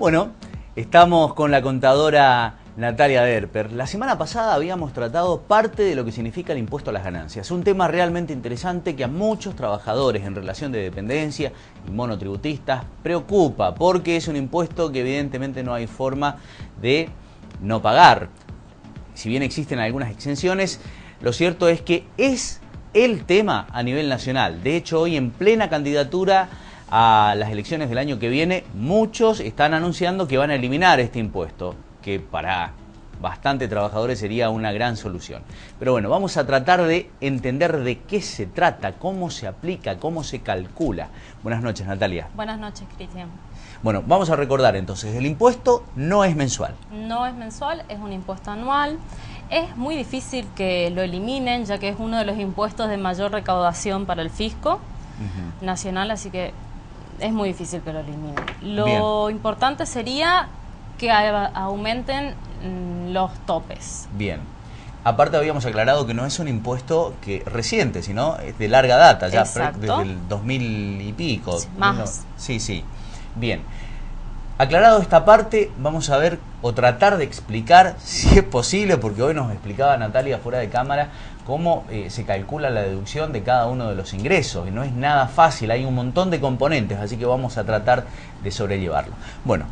Bueno, estamos con la contadora Natalia Derper. La semana pasada habíamos tratado parte de lo que significa el impuesto a las ganancias. Un tema realmente interesante que a muchos trabajadores en relación de dependencia y monotributistas preocupa, porque es un impuesto que evidentemente no hay forma de no pagar. Si bien existen algunas exenciones, lo cierto es que es el tema a nivel nacional. De hecho, hoy en plena candidatura a las elecciones del año que viene, muchos están anunciando que van a eliminar este impuesto, que para bastantes trabajadores sería una gran solución. Pero bueno, vamos a tratar de entender de qué se trata, cómo se aplica, cómo se calcula. Buenas noches, Natalia. Buenas noches, Cristian. Bueno, vamos a recordar entonces, el impuesto no es mensual. No es mensual, es un impuesto anual. Es muy difícil que lo eliminen, ya que es uno de los impuestos de mayor recaudación para el fisco nacional, así que es muy difícil que lo eliminen. Lo importante sería que aumenten los topes. Bien. Aparte habíamos aclarado que no es un impuesto que reciente, sino es de larga data, ya desde el 2000 y pico. Sí, más. Sí, sí. Bien. Aclarado esta parte, vamos a ver o tratar de explicar, si es posible, porque hoy nos explicaba Natalia fuera de cámara, cómo se calcula la deducción de cada uno de los ingresos. Y no es nada fácil, hay un montón de componentes, así que vamos a tratar de sobrellevarlo. Bueno,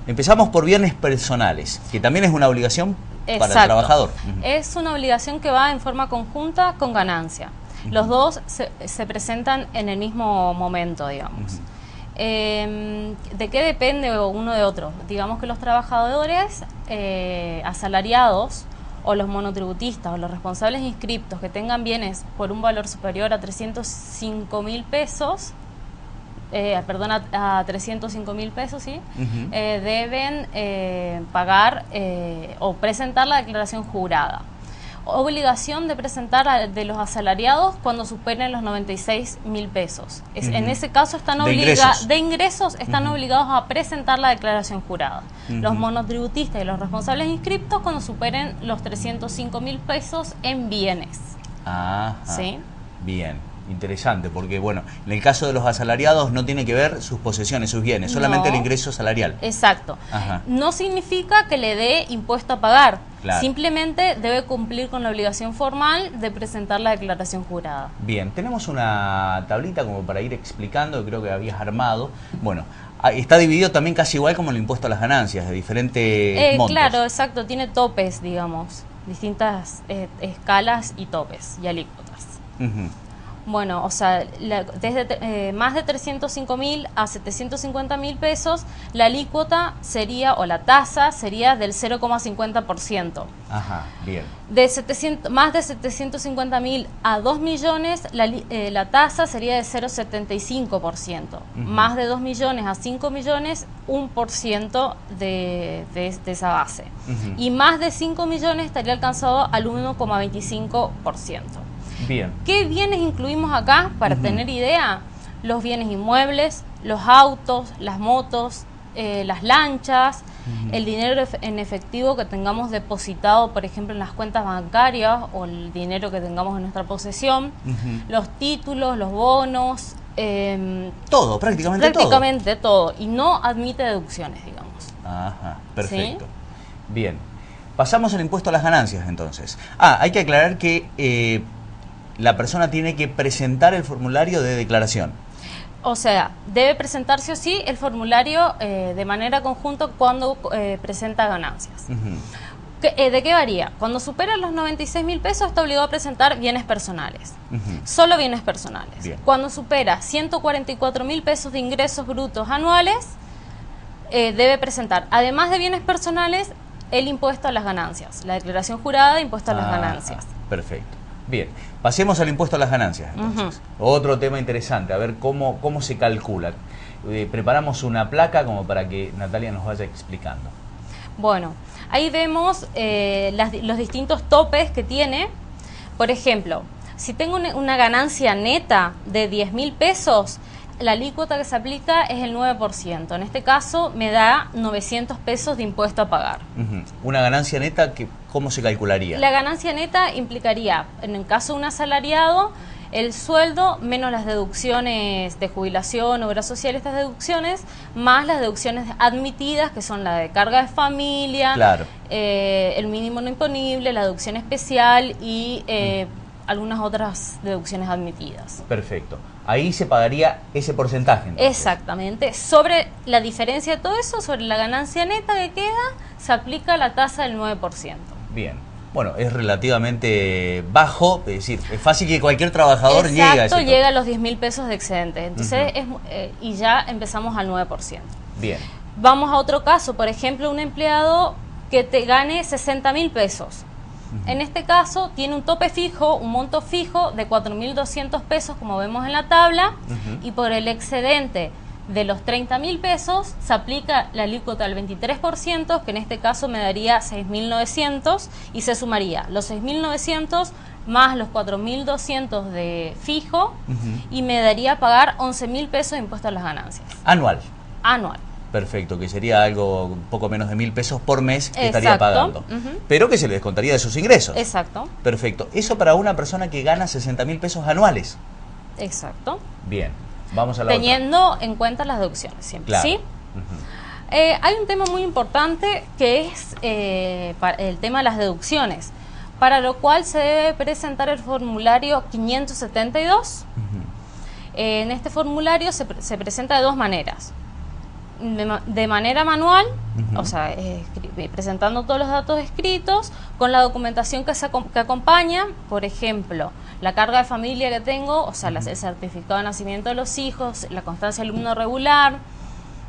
empezamos por bienes personales, que también es una obligación para el trabajador. Es una obligación que va en forma conjunta con ganancia. Los dos se presentan en el mismo momento, digamos. ¿De qué depende uno de otro? Digamos que los trabajadores asalariados o los monotributistas o los responsables inscriptos que tengan bienes por un valor superior a 305.000 pesos, a 305.000 pesos, ¿sí? Deben pagar o presentar la declaración jurada. Obligación de presentar de los asalariados cuando superen los 96.000 pesos. En ese caso están están obligados a presentar la declaración jurada. Los monotributistas y los responsables inscriptos cuando superen los 305.000 pesos en bienes. ¿Sí? Bien. Interesante, porque bueno, en el caso de los asalariados no tiene que ver sus posesiones, sus bienes, solamente el ingreso salarial. Exacto. No significa que le dé impuesto a pagar, simplemente debe cumplir con la obligación formal de presentar la declaración jurada. Bien, tenemos una tablita como para ir explicando, que creo que habías armado. Bueno, está dividido también casi igual como el impuesto a las ganancias, de diferentes montos. Claro, exacto, tiene topes, digamos, distintas escalas y topes y alícuotas. Bueno, o sea, desde más de 305.000 a 750.000 pesos, la alícuota sería, o la tasa sería del 0,50%. Bien. Más de 750.000 a 2 millones, la tasa sería de 0,75%. Más de 2 millones a 5 millones, 1% de esa base. Y más de 5 millones estaría alcanzado al 1,25%. Bien. ¿Qué bienes incluimos acá? Para tener idea, los bienes inmuebles, los autos, las motos, las lanchas, el dinero en efectivo que tengamos depositado, por ejemplo, en las cuentas bancarias, o el dinero que tengamos en nuestra posesión, los títulos, los bonos, todo, prácticamente todo. Y no admite deducciones, digamos. Perfecto. ¿Sí? Bien. Pasamos al impuesto a las ganancias, entonces. Hay que aclarar que la persona tiene que presentar el formulario de declaración. O sea, debe presentarse o sí el formulario de manera conjunta cuando presenta ganancias. ¿De qué varía? Cuando supera los 96.000 pesos está obligado a presentar bienes personales. Solo bienes personales. Bien. Cuando supera 144.000 pesos de ingresos brutos anuales, debe presentar, además de bienes personales, el impuesto a las ganancias, la declaración jurada de impuesto a las ganancias. Perfecto. Bien, pasemos al impuesto a las ganancias, entonces. Otro tema interesante, a ver cómo se calcula. Preparamos una placa como para que Natalia nos vaya explicando. Bueno, ahí vemos los distintos topes que tiene. Por ejemplo, si tengo una ganancia neta de 10.000 pesos, la alícuota que se aplica es el 9%. En este caso me da 900 pesos de impuesto a pagar. Una ganancia neta, ¿cómo se calcularía? La ganancia neta implicaría, en el caso de un asalariado, el sueldo menos las deducciones de jubilación, obra social, estas deducciones, más las deducciones admitidas, que son la de carga de familia, claro. El mínimo no imponible, la deducción especial y algunas otras deducciones admitidas. Perfecto. Ahí se pagaría ese porcentaje, entonces. Exactamente. Sobre la diferencia de todo eso, sobre la ganancia neta que queda, se aplica la tasa del 9%. Bien. Bueno, es relativamente bajo, es decir, es fácil que cualquier trabajador llegue a ese Exacto, tope. llega a los 10.000 pesos de excedente. Entonces, y ya empezamos al 9%. Bien. Vamos a otro caso, por ejemplo, un empleado que te gane 60.000 pesos. En este caso, tiene un tope fijo, un monto fijo de 4.200 pesos, como vemos en la tabla, y por el excedente de los 30.000 pesos se aplica la alícuota del 23%, que en este caso me daría 6.900, y se sumaría los 6.900 más los 4.200 de fijo, y me daría pagar 11.000 pesos de impuesto a las ganancias. Anual. Anual. Perfecto, que sería algo un poco menos de 1.000 pesos por mes que Exacto. estaría pagando. Pero que se le descontaría de sus ingresos. Exacto. Perfecto. Eso para una persona que gana 60.000 pesos anuales. Exacto. Bien. Vamos a la Teniendo en cuenta las deducciones siempre, claro. ¿sí? Hay un tema muy importante que es el tema de las deducciones, para lo cual se debe presentar el formulario 572. En este formulario se presenta de dos maneras. De manera manual, o sea, presentando todos los datos escritos, con la documentación que acompaña, por ejemplo, la carga de familia que tengo, o sea, el certificado de nacimiento de los hijos, la constancia de alumno regular,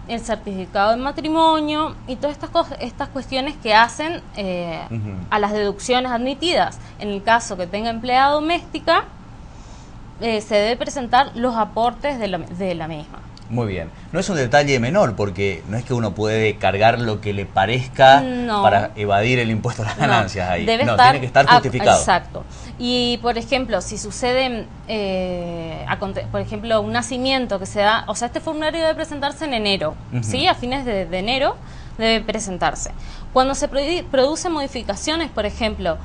el certificado de matrimonio y todas estas cuestiones que hacen a las deducciones admitidas. En el caso que tenga empleada doméstica, se debe presentar los aportes de la misma. Muy bien. No es un detalle menor, porque no es que uno puede cargar lo que le parezca para evadir el impuesto a las ganancias ahí. Debe estar, tiene que estar justificado. Exacto. Y, por ejemplo, si sucede, por ejemplo, un nacimiento que se da, o sea, este formulario debe presentarse en enero, ¿sí? A fines de enero debe presentarse. Cuando se producen modificaciones, por ejemplo,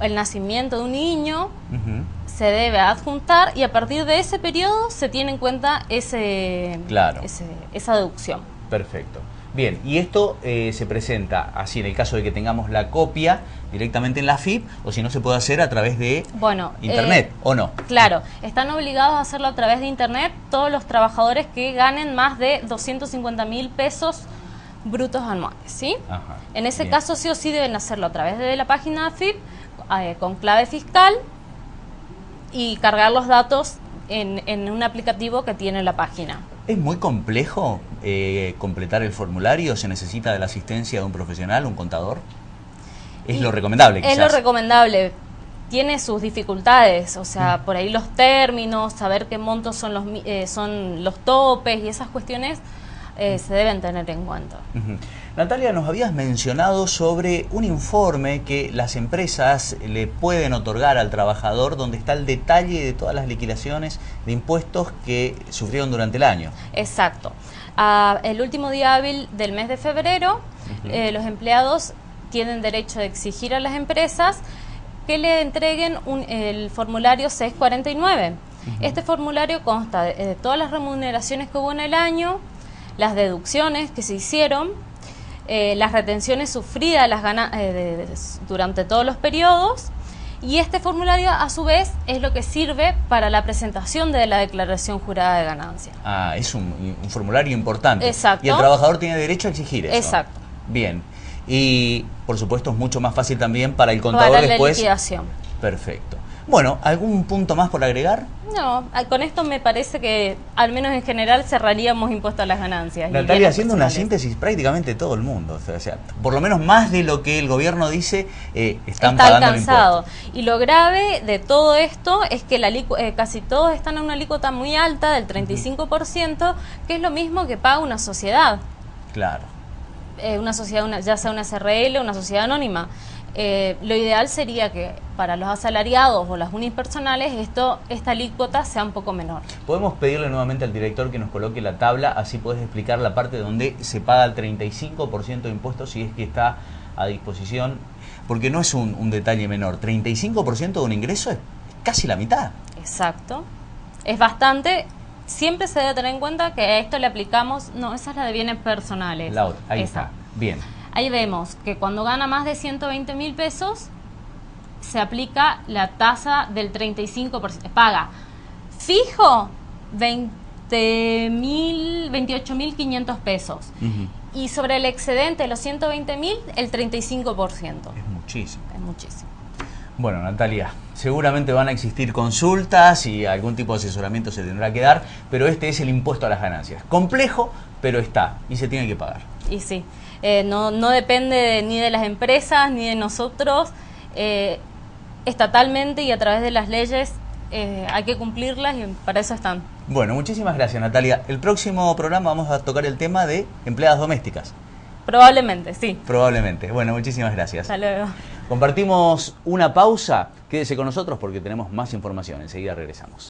el nacimiento de un niño, se debe adjuntar y a partir de ese periodo se tiene en cuenta esa deducción. Perfecto. Bien, y esto se presenta así en el caso de que tengamos la copia directamente en la AFIP, o si no se puede hacer a través de internet, ¿o no? Claro, están obligados a hacerlo a través de internet todos los trabajadores que ganen más de 250.000 pesos brutos anuales, ¿sí? Ajá, en ese bien. caso sí o sí deben hacerlo a través de la página de AFIP, con clave fiscal, y cargar los datos en un aplicativo que tiene la página. ¿Es muy complejo completar el formulario? ¿Se necesita de la asistencia de un profesional, un contador? ¿Es lo recomendable quizás? Es lo recomendable. Tiene sus dificultades, o sea, por ahí los términos, saber qué montos son los topes y esas cuestiones se deben tener en cuenta. Natalia, nos habías mencionado sobre un informe que las empresas le pueden otorgar al trabajador donde está el detalle de todas las liquidaciones de impuestos que sufrieron durante el año. Exacto. El último día hábil del mes de febrero, los empleados tienen derecho de exigir a las empresas que le entreguen el formulario 649. Este formulario consta de todas las remuneraciones que hubo en el año, las deducciones que se hicieron, las retenciones sufridas durante todos los periodos, y este formulario a su vez es lo que sirve para la presentación de la declaración jurada de ganancia. Ah, es un formulario importante. Exacto. Y el trabajador tiene derecho a exigir eso. Exacto. Bien. Y por supuesto es mucho más fácil también para el contador para después. La liquidación. Perfecto. Bueno, ¿algún punto más por agregar? No, con esto me parece que, al menos en general, cerraríamos impuesto a las ganancias. Natalia, haciendo una síntesis, prácticamente todo el mundo, o sea, por lo menos más de lo que el gobierno dice, están pagando alcanzado. el impuesto. Y lo grave de todo esto es que casi todos están en una alícuota muy alta, del 35%, que es lo mismo que paga una sociedad. Claro. Una sociedad, ya sea una SRL o una sociedad anónima. Lo ideal sería que para los asalariados o las unipersonales esta alícuota sea un poco menor. Podemos pedirle nuevamente al director que nos coloque la tabla, así puedes explicar la parte donde se paga el 35% de impuestos si es que está a disposición, porque no es un detalle menor. 35% de un ingreso es casi la mitad. Exacto. Es bastante. Siempre se debe tener en cuenta que a esto le aplicamos, no, esa es la de bienes personales. La otra, ahí está. Bien. Ahí vemos que cuando gana más de 120.000 pesos, se aplica la tasa del 35%. Paga fijo 28.500 pesos. Y sobre el excedente de los 120.000, el 35%. Es muchísimo. Es muchísimo. Bueno, Natalia, seguramente van a existir consultas y algún tipo de asesoramiento se tendrá que dar, pero este es el impuesto a las ganancias. Complejo, pero está y se tiene que pagar. Y sí, no depende ni de las empresas ni de nosotros. Estatalmente y a través de las leyes hay que cumplirlas y para eso están. Bueno, muchísimas gracias, Natalia. El próximo programa vamos a tocar el tema de empleadas domésticas. Probablemente, sí. Probablemente. Bueno, muchísimas gracias. Hasta luego. Compartimos una pausa. Quédese con nosotros porque tenemos más información. Enseguida regresamos.